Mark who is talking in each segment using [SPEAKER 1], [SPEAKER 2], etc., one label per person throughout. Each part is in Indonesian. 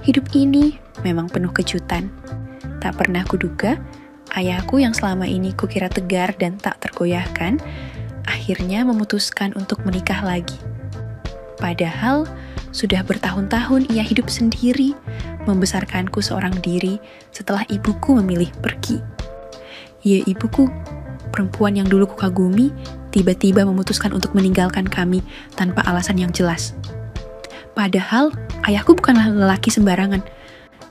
[SPEAKER 1] Hidup ini memang penuh kejutan. Tak pernah kuduga, ayahku yang selama ini kukira tegar dan tak tergoyahkan, akhirnya memutuskan untuk menikah lagi. Padahal, sudah bertahun-tahun ia hidup sendiri, membesarkanku seorang diri setelah ibuku memilih pergi. Ya ibuku, perempuan yang dulu kukagumi, tiba-tiba memutuskan untuk meninggalkan kami tanpa alasan yang jelas. Padahal, ayahku bukanlah lelaki sembarangan.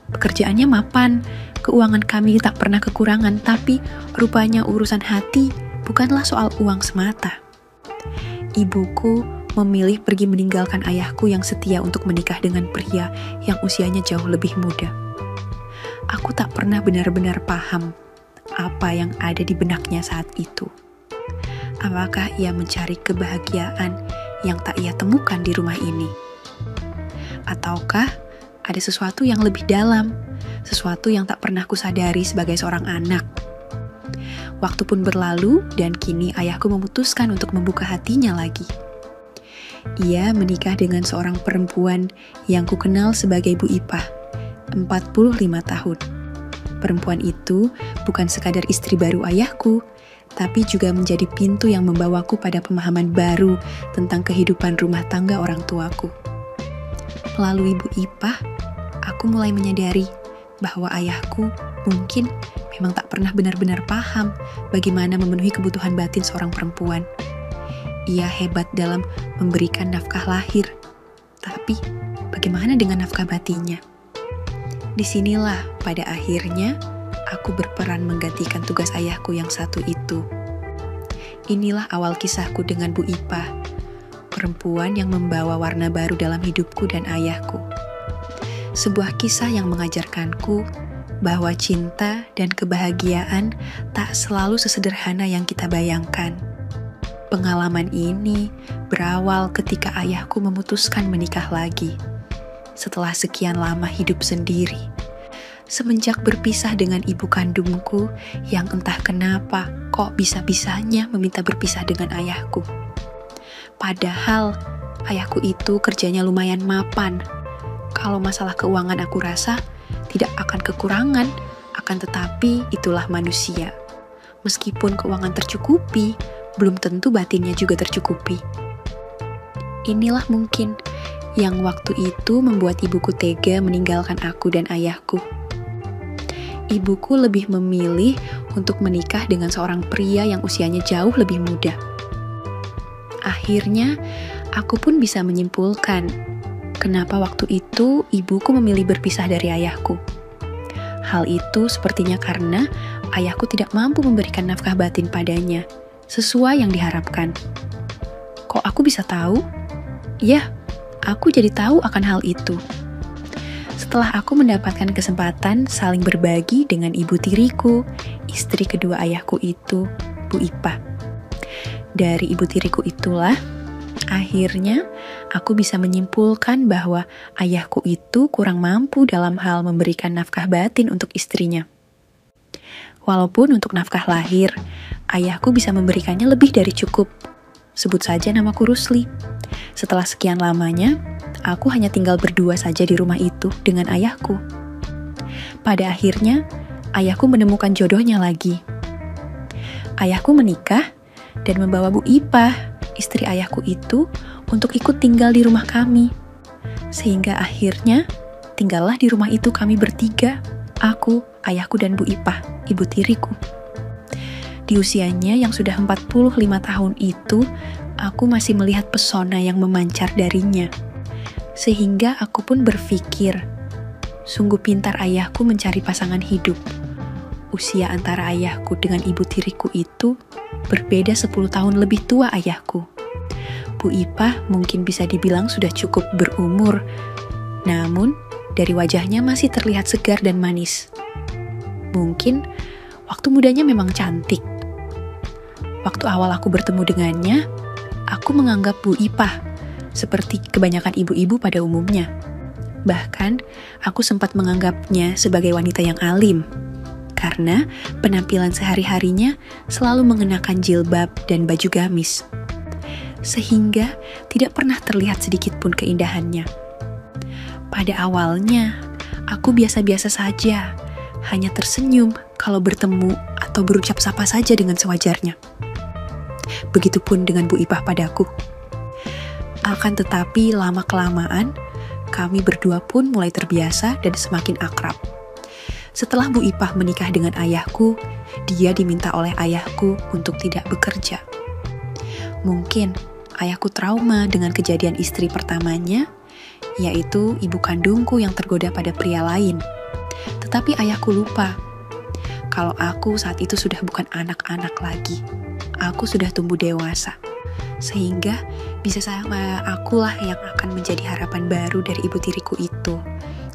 [SPEAKER 1] Pekerjaannya mapan, keuangan kami tak pernah kekurangan, tapi rupanya urusan hati bukanlah soal uang semata. Ibuku memilih pergi meninggalkan ayahku yang setia untuk menikah dengan pria yang usianya jauh lebih muda. Aku tak pernah benar-benar paham apa yang ada di benaknya saat itu. Apakah ia mencari kebahagiaan yang tak ia temukan di rumah ini? Ataukah ada sesuatu yang lebih dalam, sesuatu yang tak pernah kusadari sebagai seorang anak? Waktu pun berlalu dan kini ayahku memutuskan untuk membuka hatinya lagi. Ia menikah dengan seorang perempuan yang kukenal sebagai Bu Ipah, 45 tahun. Perempuan itu bukan sekadar istri baru ayahku, tapi juga menjadi pintu yang membawaku pada pemahaman baru tentang kehidupan rumah tangga orang tuaku. Melalui Bu Ipah, aku mulai menyadari bahwa ayahku mungkin memang tak pernah benar-benar paham bagaimana memenuhi kebutuhan batin seorang perempuan. Ia hebat dalam memberikan nafkah lahir, tapi bagaimana dengan nafkah batinnya? Disinilah pada akhirnya aku berperan menggantikan tugas ayahku yang satu itu. Inilah awal kisahku dengan Bu Ipah, perempuan yang membawa warna baru dalam hidupku dan ayahku. Sebuah kisah yang mengajarkanku bahwa cinta dan kebahagiaan tak selalu sesederhana yang kita bayangkan. Pengalaman ini berawal ketika ayahku memutuskan menikah lagi. Setelah sekian lama hidup sendiri, semenjak berpisah dengan ibu kandungku yang entah kenapa kok bisa-bisanya meminta berpisah dengan ayahku. Padahal ayahku itu kerjanya lumayan mapan. Kalau masalah keuangan aku rasa tidak akan kekurangan, akan tetapi itulah manusia. Meskipun keuangan tercukupi, belum tentu batinnya juga tercukupi. Inilah mungkin yang waktu itu membuat ibuku tega meninggalkan aku dan ayahku. Ibuku lebih memilih untuk menikah dengan seorang pria yang usianya jauh lebih muda. Akhirnya, aku pun bisa menyimpulkan kenapa waktu itu ibuku memilih berpisah dari ayahku. Hal itu sepertinya karena ayahku tidak mampu memberikan nafkah batin padanya, sesuai yang diharapkan. Kok aku bisa tahu? Ya, aku jadi tahu akan hal itu. Setelah aku mendapatkan kesempatan saling berbagi dengan ibu tiriku, istri kedua ayahku itu, Bu Ipah. Dari ibu tiriku itulah, akhirnya aku bisa menyimpulkan bahwa ayahku itu kurang mampu dalam hal memberikan nafkah batin untuk istrinya. Walaupun untuk nafkah lahir, ayahku bisa memberikannya lebih dari cukup. Sebut saja namaku Rusli. Setelah sekian lamanya, aku hanya tinggal berdua saja di rumah itu dengan ayahku. Pada akhirnya, ayahku menemukan jodohnya lagi. Ayahku menikah dan membawa Bu Ipah, istri ayahku itu, untuk ikut tinggal di rumah kami. Sehingga akhirnya, tinggallah di rumah itu kami bertiga, aku, ayahku dan Bu Ipah, ibu tiriku. Di usianya yang sudah 45 tahun itu, aku masih melihat pesona yang memancar darinya. Sehingga aku pun berpikir, sungguh pintar ayahku mencari pasangan hidup. Usia antara ayahku dengan ibu tiriku itu berbeda 10 tahun lebih tua ayahku. Bu Ipah mungkin bisa dibilang sudah cukup berumur, namun dari wajahnya masih terlihat segar dan manis. Mungkin waktu mudanya memang cantik. Waktu awal aku bertemu dengannya, aku menganggap Bu Ipah seperti kebanyakan ibu-ibu pada umumnya. Bahkan, aku sempat menganggapnya sebagai wanita yang alim, karena penampilan sehari-harinya selalu mengenakan jilbab dan baju gamis, sehingga tidak pernah terlihat sedikit pun keindahannya. Pada awalnya, Aku biasa-biasa saja, hanya tersenyum kalau bertemu atau berucap sapa saja dengan sewajarnya. Begitupun dengan Bu Ipah padaku. Akan tetapi lama-kelamaan, kami berdua pun mulai terbiasa dan semakin akrab. Setelah Bu Ipah menikah dengan ayahku, dia diminta oleh ayahku untuk tidak bekerja. Mungkin ayahku trauma dengan kejadian istri pertamanya, yaitu ibu kandungku yang tergoda pada pria lain. Tetapi ayahku lupa, kalau aku saat itu sudah bukan anak-anak lagi. Aku sudah tumbuh dewasa. Sehingga bisa sama akulah yang akan menjadi harapan baru dari ibu tiriku itu,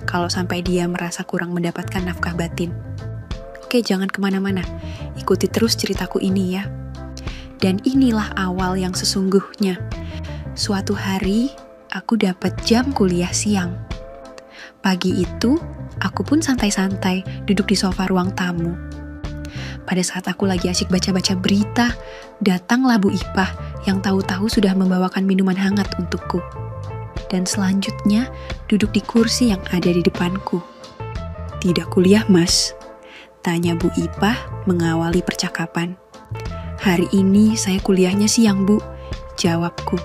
[SPEAKER 1] kalau sampai dia merasa kurang mendapatkan nafkah batin. Oke, jangan kemana-mana. Ikuti terus ceritaku ini ya. Dan inilah awal yang sesungguhnya. Suatu hari, aku dapat jam kuliah siang. Pagi itu, aku pun santai-santai duduk di sofa ruang tamu. Pada saat aku lagi asyik baca-baca berita, datanglah Bu Ipah yang tahu-tahu sudah membawakan minuman hangat untukku. Dan selanjutnya, duduk di kursi yang ada di depanku. "Tidak kuliah, Mas?" tanya Bu Ipah mengawali percakapan. "Hari ini saya kuliahnya siang, Bu," jawabku.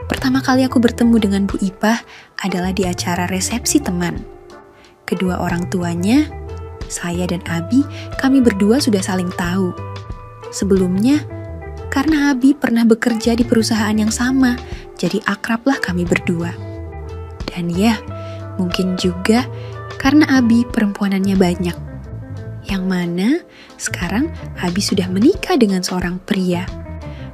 [SPEAKER 1] Pertama kali aku bertemu dengan Bu Ipah adalah di acara resepsi teman. Kedua orang tuanya, saya dan Abi, kami berdua sudah saling tahu. Sebelumnya, karena Abi pernah bekerja di perusahaan yang sama, jadi akrablah kami berdua. Dan ya, mungkin juga karena Abi perempuanannya banyak. Yang mana sekarang Abi sudah menikah dengan seorang pria.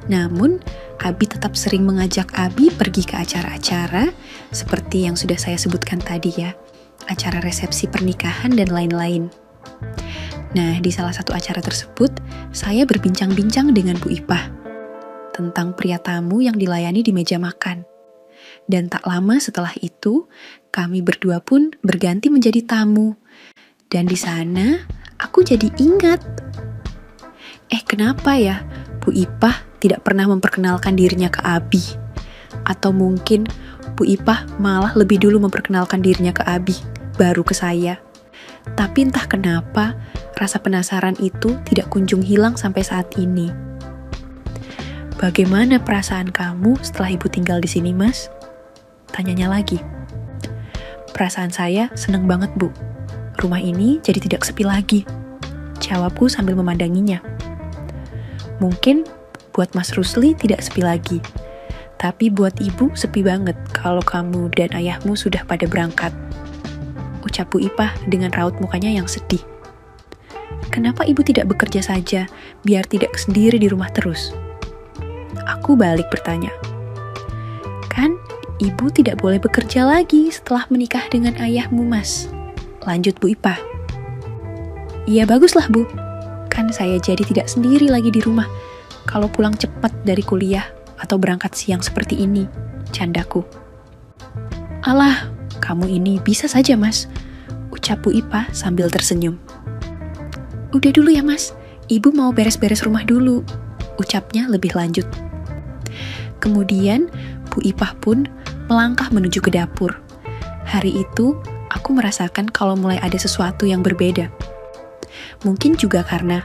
[SPEAKER 1] Namun, Abi tetap sering mengajak Abi pergi ke acara-acara seperti yang sudah saya sebutkan tadi ya, acara resepsi pernikahan dan lain-lain. Nah, di salah satu acara tersebut, saya berbincang-bincang dengan Bu Ipah tentang pria tamu yang dilayani di meja makan. Dan tak lama setelah itu, kami berdua pun berganti menjadi tamu. Dan di sana, aku jadi ingat. Kenapa ya Bu Ipah tidak pernah memperkenalkan dirinya ke Abi? Atau mungkin Bu Ipah malah lebih dulu memperkenalkan dirinya ke Abi, baru ke saya. Tapi entah kenapa, rasa penasaran itu tidak kunjung hilang sampai saat ini. "Bagaimana perasaan kamu setelah ibu tinggal di sini, Mas?" tanyanya lagi. "Perasaan saya senang banget, Bu. Rumah ini jadi tidak sepi lagi," jawabku sambil memandanginya. "Mungkin buat Mas Rusli tidak sepi lagi, tapi buat ibu sepi banget kalau kamu dan ayahmu sudah pada berangkat," ucap Bu Ipah dengan raut mukanya yang sedih. "Kenapa ibu tidak bekerja saja, biar tidak sendiri di rumah terus?" Aku balik bertanya. "Kan ibu tidak boleh bekerja lagi setelah menikah dengan ayahmu, Mas," lanjut Bu Ipah. "Iya baguslah, Bu. Kan saya jadi tidak sendiri lagi di rumah kalau pulang cepat dari kuliah atau berangkat siang seperti ini," candaku. "Alah, kamu ini bisa saja, Mas," ucap Bu Ipah sambil tersenyum. "Udah dulu ya, Mas. Ibu mau beres-beres rumah dulu," ucapnya lebih lanjut. Kemudian, Bu Ipah pun melangkah menuju ke dapur. Hari itu, aku merasakan kalau mulai ada sesuatu yang berbeda. Mungkin juga karena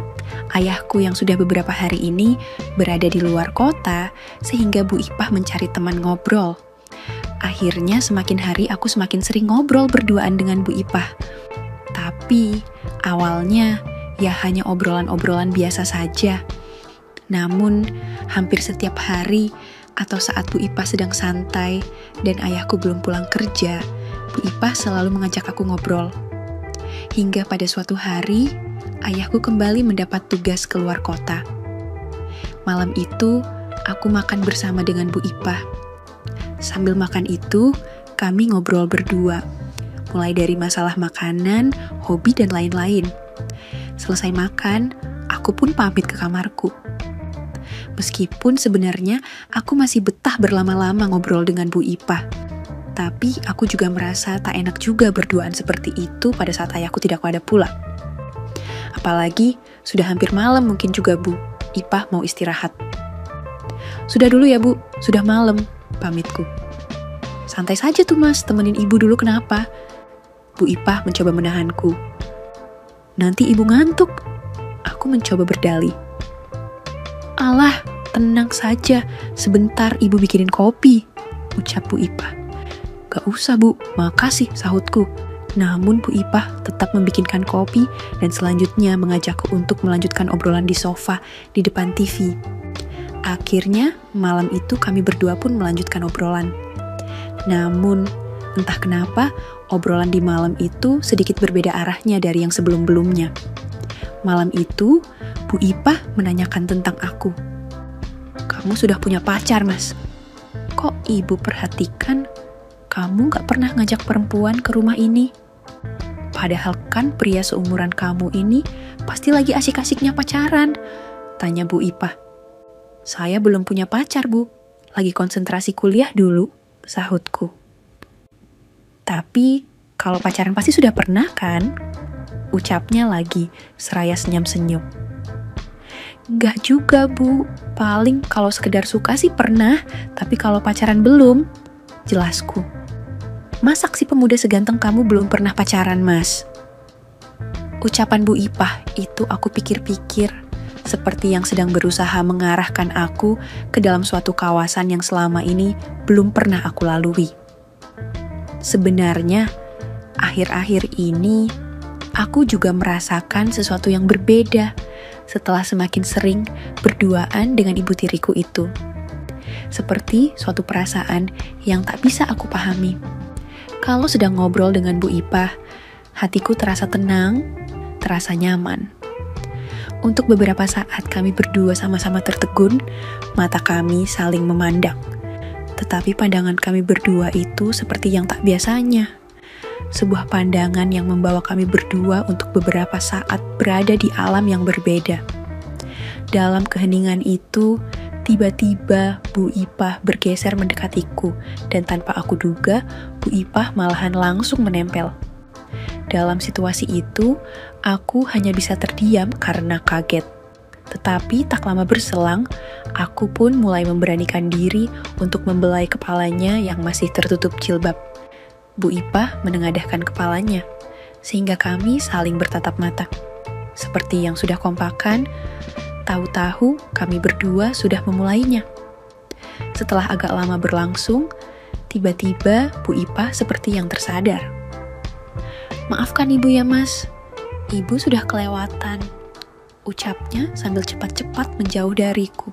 [SPEAKER 1] ayahku yang sudah beberapa hari ini berada di luar kota, sehingga Bu Ipah mencari teman ngobrol. Akhirnya semakin hari aku semakin sering ngobrol berduaan dengan Bu Ipah. Tapi awalnya ya hanya obrolan-obrolan biasa saja. Namun hampir setiap hari atau saat Bu Ipah sedang santai dan ayahku belum pulang kerja, Bu Ipah selalu mengajak aku ngobrol. Hingga pada suatu hari, ayahku kembali mendapat tugas keluar kota. Malam itu, aku makan bersama dengan Bu Ipah. Sambil makan itu, kami ngobrol berdua, mulai dari masalah makanan, hobi, dan lain-lain. Selesai makan, aku pun pamit ke kamarku. Meskipun sebenarnya aku masih betah berlama-lama ngobrol dengan Bu Ipah, tapi aku juga merasa tak enak juga berduaan seperti itu pada saat ayahku tidak ada pula. Apalagi sudah hampir malam mungkin juga Bu Ipah mau istirahat. "Sudah dulu ya Bu, sudah malam," pamitku. "Santai saja tuh Mas, temenin ibu dulu kenapa?" Bu Ipah mencoba menahanku. Nanti ibu ngantuk. Aku mencoba berdalih. Alah, tenang saja. Sebentar ibu bikinin kopi, ucap Bu Ipah. Gak usah bu, makasih, sahutku. Namun Bu Ipah tetap membikinkan kopi dan selanjutnya mengajakku untuk melanjutkan obrolan di sofa di depan TV. Akhirnya malam itu kami berdua pun melanjutkan obrolan. Namun entah kenapa obrolan di malam itu sedikit berbeda arahnya dari yang sebelum-belumnya. Malam itu Bu Ipah menanyakan tentang aku. Kamu sudah punya pacar, Mas? Kok ibu perhatikan kamu gak pernah ngajak perempuan ke rumah ini? Padahal kan pria seumuran kamu ini pasti lagi asik-asiknya pacaran, tanya Bu Ipah. Saya belum punya pacar, Bu. Lagi konsentrasi kuliah dulu, sahutku. Tapi kalau pacaran pasti sudah pernah kan? Ucapnya lagi seraya senyum-senyum. Gak juga bu, paling kalau sekedar suka sih pernah, tapi kalau pacaran belum, jelasku. Masa si pemuda seganteng kamu belum pernah pacaran, Mas? Ucapan Bu Ipah itu aku pikir-pikir, seperti yang sedang berusaha mengarahkan aku ke dalam suatu kawasan yang selama ini belum pernah aku lalui. Sebenarnya, akhir-akhir ini, aku juga merasakan sesuatu yang berbeda setelah semakin sering berduaan dengan ibu tiriku itu. Seperti suatu perasaan yang tak bisa aku pahami. Kalau sedang ngobrol dengan Bu Ipah, hatiku terasa tenang, terasa nyaman. Untuk beberapa saat kami berdua sama-sama tertegun, mata kami saling memandang. Tetapi pandangan kami berdua itu seperti yang tak biasanya. Sebuah pandangan yang membawa kami berdua untuk beberapa saat berada di alam yang berbeda. Dalam keheningan itu, tiba-tiba Bu Ipah bergeser mendekatiku, dan tanpa aku duga, Bu Ipah malahan langsung menempel. Dalam situasi itu, aku hanya bisa terdiam karena kaget. Tetapi tak lama berselang, aku pun mulai memberanikan diri untuk membelai kepalanya yang masih tertutup jilbab. Bu Ipah menengadahkan kepalanya, sehingga kami saling bertatap mata. Seperti yang sudah kompakan, tahu-tahu kami berdua sudah memulainya. Setelah agak lama berlangsung, tiba-tiba Bu Ipah seperti yang tersadar. Maafkan ibu ya mas, ibu sudah kelewatan, ucapnya sambil cepat-cepat menjauh dariku.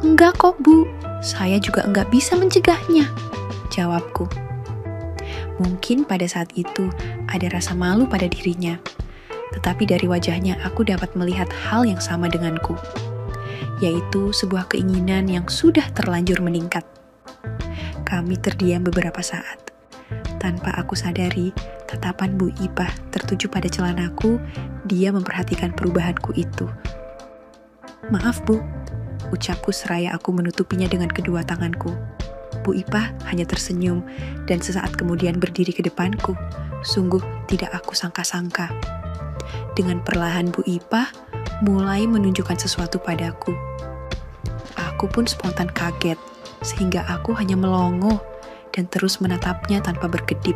[SPEAKER 1] Enggak kok bu, saya juga enggak bisa mencegahnya, jawabku. Mungkin pada saat itu ada rasa malu pada dirinya, tetapi dari wajahnya aku dapat melihat hal yang sama denganku, yaitu sebuah keinginan yang sudah terlanjur meningkat. Kami terdiam beberapa saat. Tanpa aku sadari, tatapan Bu Ipah tertuju pada celanaku, dia memperhatikan perubahanku itu. Maaf bu, ucapku seraya aku menutupinya dengan kedua tanganku. Bu Ipah hanya tersenyum dan sesaat kemudian berdiri ke depanku. Sungguh tidak aku sangka-sangka. Dengan perlahan Bu Ipah mulai menunjukkan sesuatu padaku. Aku pun spontan kaget, sehingga aku hanya melongo dan terus menatapnya tanpa berkedip.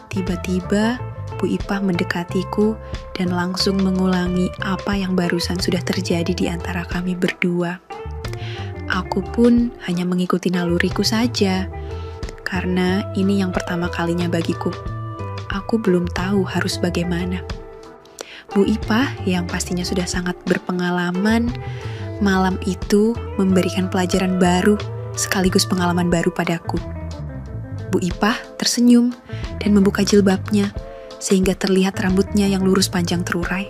[SPEAKER 1] Tiba-tiba Bu Ipah mendekatiku dan langsung mengulangi apa yang barusan sudah terjadi di antara kami berdua. Aku pun hanya mengikuti naluriku saja, karena ini yang pertama kalinya bagiku. Aku belum tahu harus bagaimana. Bu Ipah yang pastinya sudah sangat berpengalaman, malam itu memberikan pelajaran baru sekaligus pengalaman baru padaku. Bu Ipah tersenyum dan membuka jilbabnya sehingga terlihat rambutnya yang lurus panjang terurai.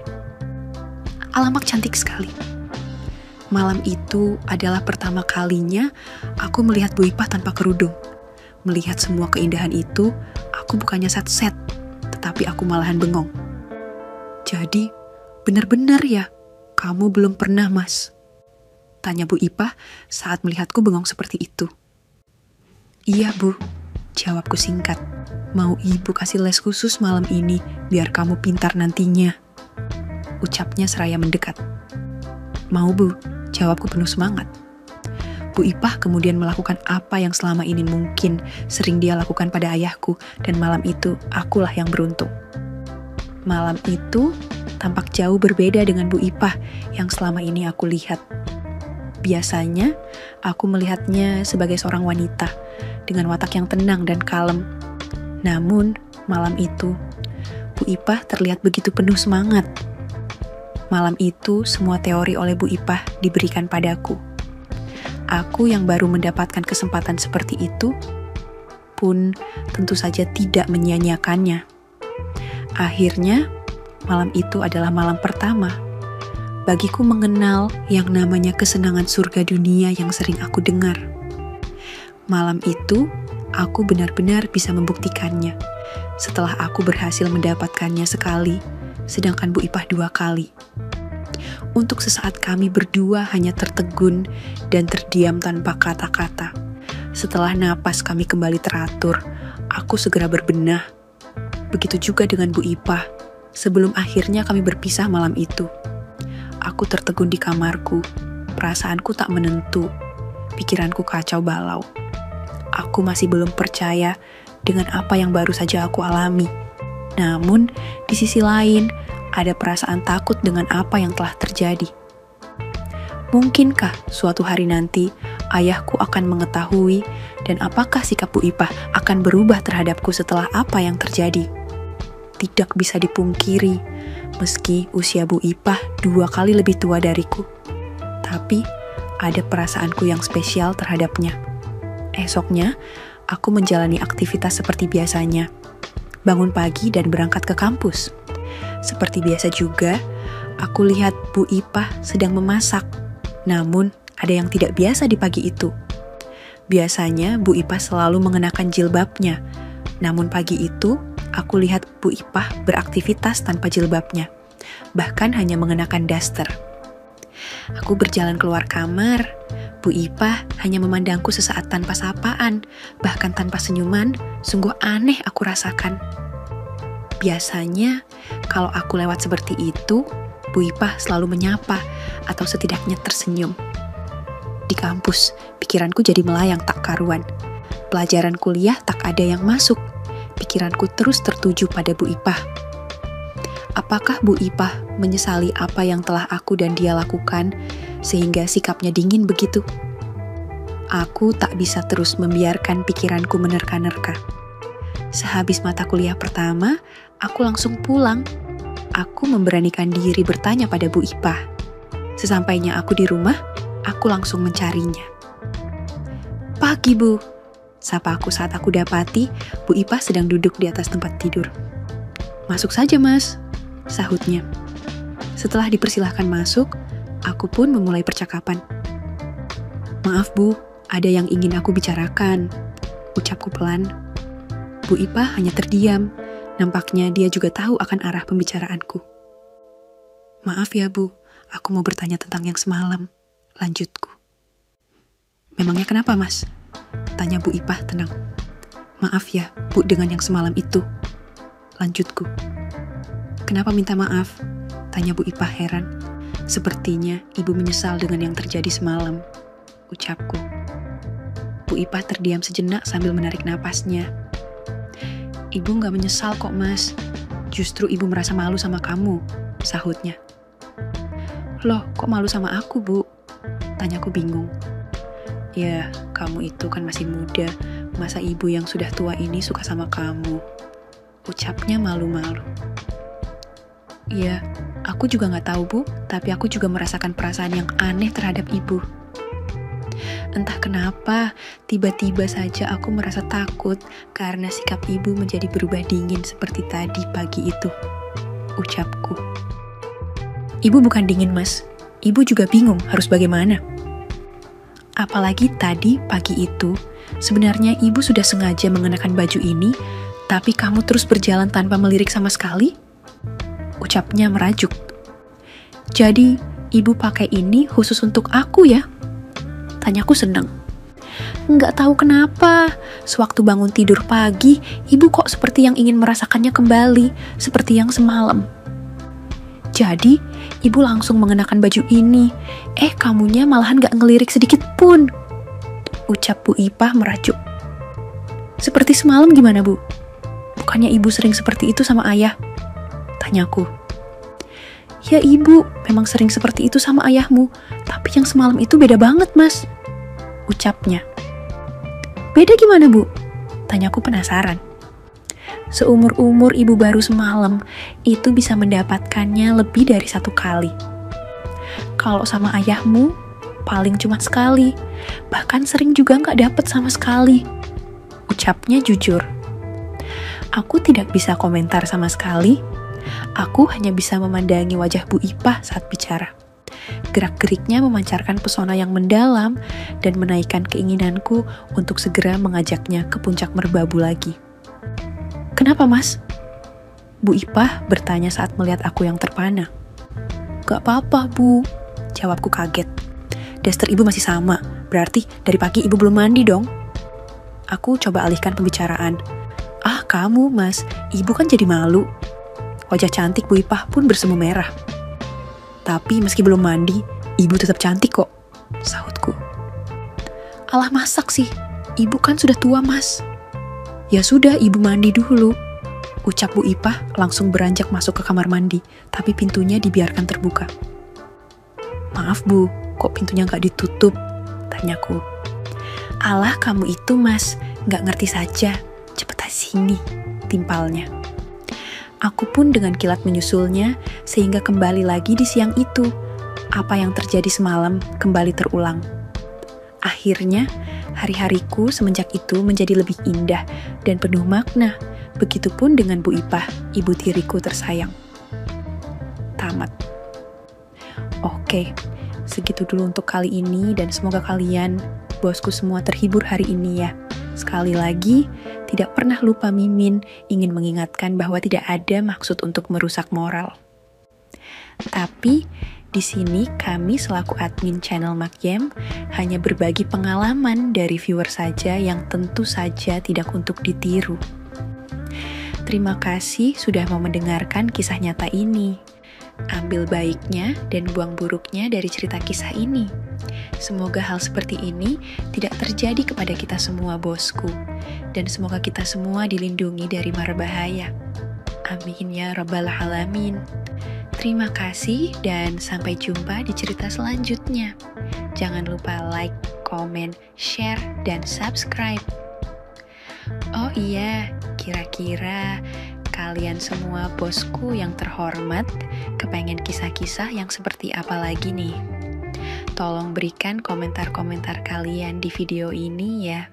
[SPEAKER 1] Alamak cantik sekali. Malam itu adalah pertama kalinya aku melihat Bu Ipah tanpa kerudung. Melihat semua keindahan itu, aku bukannya set-set, tetapi aku malahan bengong. Jadi, benar-benar ya, kamu belum pernah, Mas? Tanya Bu Ipah saat melihatku bengong seperti itu. Iya, Bu, jawabku singkat. Mau ibu kasih les khusus malam ini biar kamu pintar nantinya. Ucapnya seraya mendekat. Mau, Bu, jawabku penuh semangat. Bu Ipah kemudian melakukan apa yang selama ini mungkin sering dia lakukan pada ayahku, dan malam itu akulah yang beruntung. Malam itu tampak jauh berbeda dengan Bu Ipah yang selama ini aku lihat. Biasanya, aku melihatnya sebagai seorang wanita dengan watak yang tenang dan kalem. Namun, malam itu, Bu Ipah terlihat begitu penuh semangat. Malam itu, semua teori oleh Bu Ipah diberikan padaku. Aku yang baru mendapatkan kesempatan seperti itu pun tentu saja tidak menyia-nyiakannya. Akhirnya, malam itu adalah malam pertama bagiku mengenal yang namanya kesenangan surga dunia yang sering aku dengar. Malam itu, aku benar-benar bisa membuktikannya setelah aku berhasil mendapatkannya sekali, sedangkan Bu Ipah 2 kali. Untuk sesaat kami berdua hanya tertegun dan terdiam tanpa kata-kata. Setelah napas kami kembali teratur, aku segera berbenah. Begitu juga dengan Bu Ipah, sebelum akhirnya kami berpisah malam itu. Aku tertegun di kamarku, perasaanku tak menentu, pikiranku kacau balau. Aku masih belum percaya dengan apa yang baru saja aku alami. Namun, di sisi lain, ada perasaan takut dengan apa yang telah terjadi. Mungkinkah suatu hari nanti ayahku akan mengetahui dan apakah sikap Bu Ipah akan berubah terhadapku setelah apa yang terjadi? Tidak bisa dipungkiri, meski usia Bu Ipah 2 kali lebih tua dariku, tapi ada perasaanku yang spesial terhadapnya. Esoknya, aku menjalani aktivitas seperti biasanya, bangun pagi dan berangkat ke kampus. Seperti biasa juga, aku lihat Bu Ipah sedang memasak. Namun, ada yang tidak biasa di pagi itu. Biasanya, Bu Ipah selalu mengenakan jilbabnya. Namun pagi itu, aku lihat Bu Ipah beraktivitas tanpa jilbabnya. Bahkan hanya mengenakan daster. Aku berjalan keluar kamar. Bu Ipah hanya memandangku sesaat tanpa sapaan, bahkan tanpa senyuman. Sungguh aneh aku rasakan. Biasanya, kalau aku lewat seperti itu, Bu Ipah selalu menyapa atau setidaknya tersenyum. Di kampus, pikiranku jadi melayang tak karuan. Pelajaran kuliah tak ada yang masuk. Pikiranku terus tertuju pada Bu Ipah. Apakah Bu Ipah menyesali apa yang telah aku dan dia lakukan sehingga sikapnya dingin begitu? Aku tak bisa terus membiarkan pikiranku menerka-nerka. Sehabis mata kuliah pertama, aku langsung pulang. Aku memberanikan diri bertanya pada Bu Ipah. Sesampainya aku di rumah, aku langsung mencarinya. "Pagi, Bu," sapa aku saat aku dapati Bu Ipah sedang duduk di atas tempat tidur. "Masuk saja, Mas," sahutnya. Setelah dipersilahkan masuk, aku pun memulai percakapan. "Maaf, Bu, ada yang ingin aku bicarakan," ucapku pelan. Bu Ipah hanya terdiam. Nampaknya dia juga tahu akan arah pembicaraanku. "Maaf ya, Bu, aku mau bertanya tentang yang semalam," lanjutku. "Memangnya kenapa, Mas?" tanya Bu Ipah tenang. "Maaf ya, Bu, dengan yang semalam itu," lanjutku. "Kenapa minta maaf?" tanya Bu Ipah heran. "Sepertinya Ibu menyesal dengan yang terjadi semalam," ucapku. Bu Ipah terdiam sejenak sambil menarik napasnya. "Ibu gak menyesal kok, Mas. Justru Ibu merasa malu sama kamu," sahutnya. "Loh, kok malu sama aku, Bu?" tanyaku bingung. "Ya, kamu itu kan masih muda. Masa Ibu yang sudah tua ini suka sama kamu?" ucapnya malu-malu. "Ya, aku juga gak tahu, Bu. Tapi aku juga merasakan perasaan yang aneh terhadap Ibu. Entah kenapa, tiba-tiba saja aku merasa takut karena sikap Ibu menjadi berubah dingin seperti tadi pagi itu," ucapku. "Ibu bukan dingin, Mas. Ibu juga bingung harus bagaimana. Apalagi tadi pagi itu, sebenarnya Ibu sudah sengaja mengenakan baju ini, tapi kamu terus berjalan tanpa melirik sama sekali?" ucapnya merajuk. "Jadi, Ibu pakai ini khusus untuk aku ya?" tanyaku senang. Nggak tahu kenapa, sewaktu bangun tidur pagi, Ibu kok seperti yang ingin merasakannya kembali, seperti yang semalam. Jadi, Ibu langsung mengenakan baju ini. Kamunya malahan nggak ngelirik sedikit pun," Ucap Bu Ipah merajuk. Seperti semalam gimana, Bu? Bukannya ibu sering seperti itu sama ayah? Tanyaku. Ya ibu, memang sering seperti itu sama ayahmu, tapi yang semalam itu beda banget, Mas. Ucapnya. Beda gimana, Bu? Tanyaku penasaran. Seumur-umur ibu baru semalam, itu bisa mendapatkannya lebih dari 1 kali. Kalau sama ayahmu, paling cuma sekali. Bahkan sering juga nggak dapet sama sekali. Ucapnya jujur. Aku tidak bisa komentar sama sekali. Aku hanya bisa memandangi wajah Bu Ipah saat bicara. Gerak-geriknya memancarkan pesona yang mendalam dan menaikkan keinginanku untuk segera mengajaknya ke puncak merbabu lagi. Kenapa, Mas? Bu Ipah bertanya saat melihat aku yang terpana. Gak apa-apa, Bu. Jawabku kaget. Daster ibu masih sama, berarti dari pagi ibu belum mandi dong. Aku coba alihkan pembicaraan. Ah, kamu, Mas. Ibu kan jadi malu. Wajah cantik Bu Ipah pun bersemu merah. Tapi meski belum mandi, ibu tetap cantik kok, sahutku. Alah masak sih, ibu kan sudah tua, Mas. Ya sudah, ibu mandi dulu. Ucap Bu Ipah langsung beranjak masuk ke kamar mandi, tapi pintunya dibiarkan terbuka. Maaf Bu, kok pintunya nggak ditutup? Tanyaku. Alah kamu itu, Mas, nggak ngerti saja. Cepetan sini, timpalnya. Aku pun dengan kilat menyusulnya, sehingga kembali lagi di siang itu. Apa yang terjadi semalam kembali terulang. Akhirnya, hari-hariku semenjak itu menjadi lebih indah dan penuh makna. Begitupun dengan Bu Ipah, ibu tiriku tersayang. Tamat. Oke, segitu dulu untuk kali ini dan semoga kalian, bosku semua terhibur hari ini ya. Sekali lagi, tidak pernah lupa Mimin ingin mengingatkan bahwa tidak ada maksud untuk merusak moral. Tapi, di sini kami selaku admin channel Makyem hanya berbagi pengalaman dari viewer saja yang tentu saja tidak untuk ditiru. Terima kasih sudah mau mendengarkan kisah nyata ini. Ambil baiknya dan buang buruknya dari cerita kisah ini. Semoga hal seperti ini tidak terjadi kepada kita semua, bosku. Dan semoga kita semua dilindungi dari mara bahaya. Amin ya rabbal alamin. Terima kasih dan sampai jumpa di cerita selanjutnya. Jangan lupa like, komen, share, dan subscribe. Oh iya, kira-kira kalian semua bosku yang terhormat kepengen kisah-kisah yang seperti apa lagi nih? Tolong berikan komentar-komentar kalian di video ini ya.